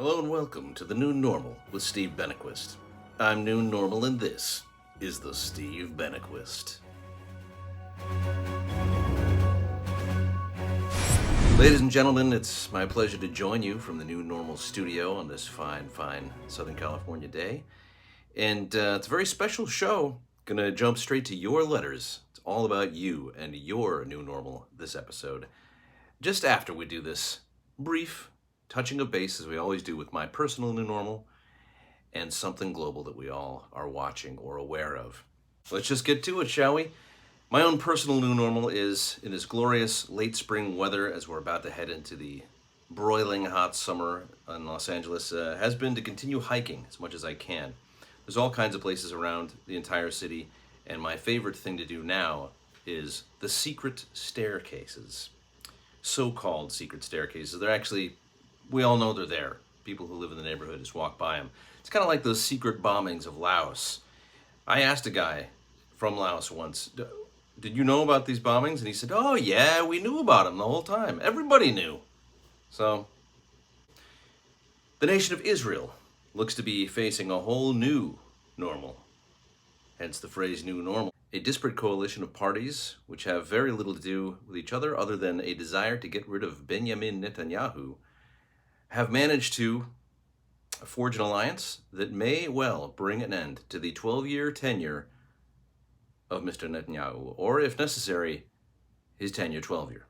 Hello and welcome to the New Normal with Steve Benaquist. I'm New Normal and this is the Steve Benaquist. Ladies and gentlemen, it's my pleasure to join you from the New Normal studio on this fine Southern California day. And it's a very special show. Gonna jump straight to your letters. It's all about you and your new normal this episode. Just after we do this brief touching of base, as we always do, with my personal new normal and something global that we all are watching or aware of. Let's just get to it, shall we? My own personal new normal is in this glorious late spring weather as we're about to head into the broiling hot summer in Los Angeles, has been to continue hiking as much as I can. There's all kinds of places around the entire city, and my favorite thing to do now is the secret staircases. So-called secret staircases. They're actually, we all know they're there. People who live in the neighborhood just walk by them. It's kind of like those secret bombings of Laos. I asked a guy from Laos once, did you know about these bombings? And he said, oh yeah, we knew about them the whole time. Everybody knew. So, the nation of Israel looks to be facing a whole new normal. Hence the phrase new normal. A disparate coalition of parties which have very little to do with each other than a desire to get rid of Benjamin Netanyahu have managed to forge an alliance that may well bring an end to the 12-year tenure of Mr. Netanyahu, or if necessary, his tenure 12-year.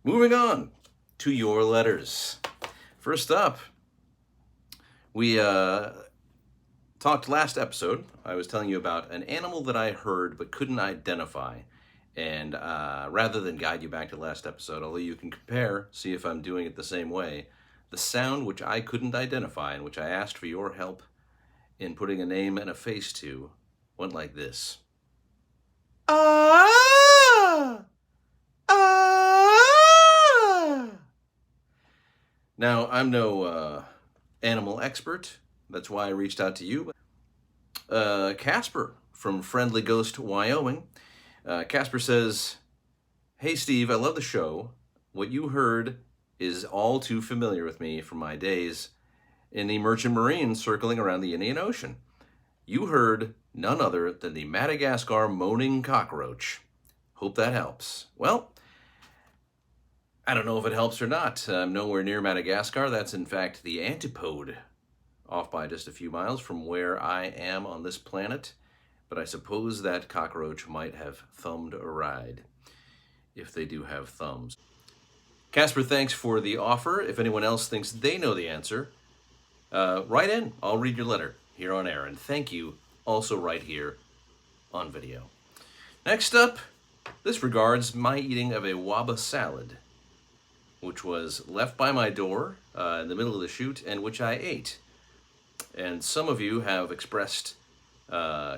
Moving on to your letters. First up, we talked last episode. I was telling you about an animal that I heard but couldn't identify. And rather than guide you back to last episode, although you can compare, see if I'm doing it the same way, the sound which I couldn't identify and which I asked for your help in putting a name and a face to went like this. Ah! Ah! Now, I'm no animal expert. That's why I reached out to you. Casper from Friendly Ghost, Wyoming. Casper says, hey Steve, I love the show. What you heard is all too familiar with me from my days in the Merchant Marine circling around the Indian Ocean. You heard none other than the Madagascar moaning cockroach. Hope that helps. Well, I don't know if it helps or not. I'm nowhere near Madagascar. That's in fact the antipode, off by just a few miles from where I am on this planet. But I suppose that cockroach might have thumbed a ride, if they do have thumbs. Casper, thanks for the offer. If anyone else thinks they know the answer, write in. I'll read your letter here on air. And thank you also right here on video. Next up, this regards my eating of a Waba Salad, which was left by my door in the middle of the shoot and which I ate. And some of you have expressed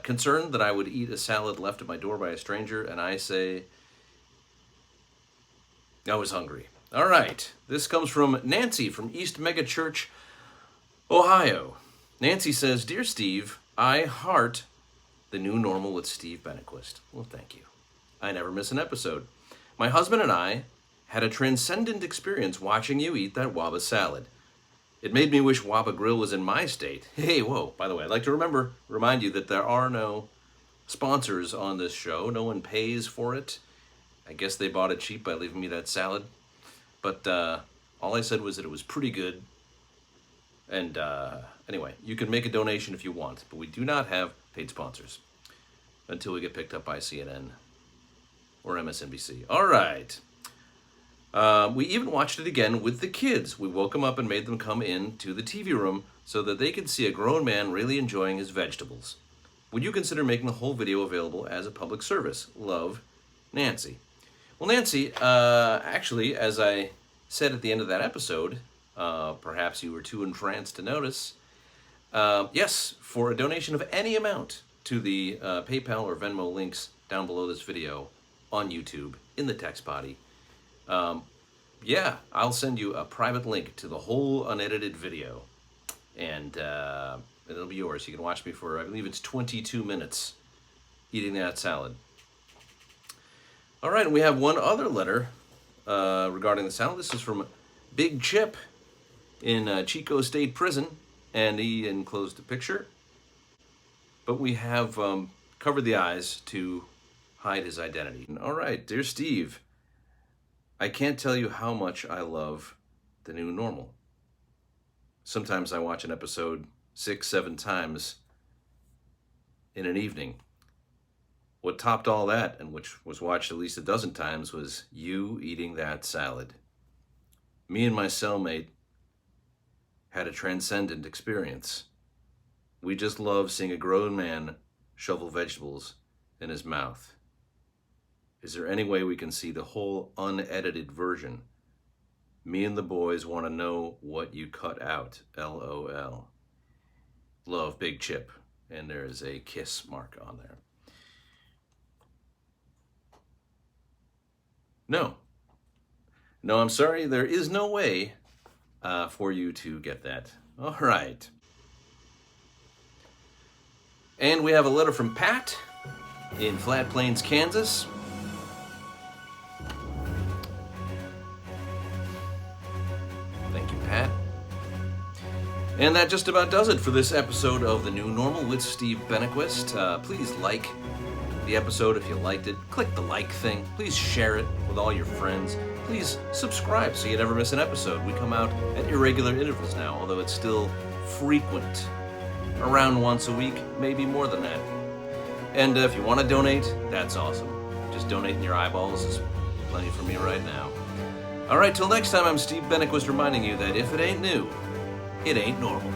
concern that I would eat a salad left at my door by a stranger, and I say I was hungry. All right, this comes from Nancy from East Megachurch, Ohio. Nancy says, Dear Steve, I heart the new normal with Steve Benaquist. Well, thank you. I never miss an episode. My husband and I had a transcendent experience watching you eat that Waba salad. It made me wish Waba Grill was in my state. Hey, whoa, by the way, I'd like to remind you that there are no sponsors on this show. No one pays for it. I guess they bought it cheap by leaving me that salad. But all I said was that it was pretty good. And anyway, you can make a donation if you want, but we do not have paid sponsors until we get picked up by CNN or MSNBC. All right. We even watched it again with the kids. We woke them up and made them come in to the TV room so that they could see a grown man really enjoying his vegetables. Would you consider making the whole video available as a public service? Love, Nancy. Well, Nancy, actually, as I said at the end of that episode, perhaps you were too entranced to notice, yes, for a donation of any amount to the PayPal or Venmo links down below this video on YouTube in the text body, yeah, I'll send you a private link to the whole unedited video, and it'll be yours. You can watch me for, I believe it's 22 minutes eating that salad. All right, and we have one other letter regarding the salad. This is from Big Chip in Chico State Prison, and he enclosed a picture. But we have covered the eyes to hide his identity. All right, dear Steve, I can't tell you how much I love the new normal. Sometimes I watch an episode 6, 7 times in an evening. What topped all that, and which was watched at least a dozen times, was you eating that salad. Me and my cellmate had a transcendent experience. We just love seeing a grown man shovel vegetables in his mouth. Is there any way we can see the whole unedited version? Me and the boys want to know what you cut out. LOL. Love, Big Chip. And there is a kiss mark on there. No. No, I'm sorry. There is no way for you to get that. All right. And we have a letter from Pat in Flat Plains, Kansas. Thank you, Pat. And that just about does it for this episode of The New Normal with Steve Benaquist. Please like the episode if you liked it. Click the like thing. Please share it with all your friends. Please subscribe so you never miss an episode. We come out at irregular intervals now, although it's still frequent. Around once a week, maybe more than that. And if you want to donate, that's awesome. Just donating your eyeballs is plenty for me right now. All right, till next time, I'm Steve Benaquist reminding you that if it ain't new, it ain't normal.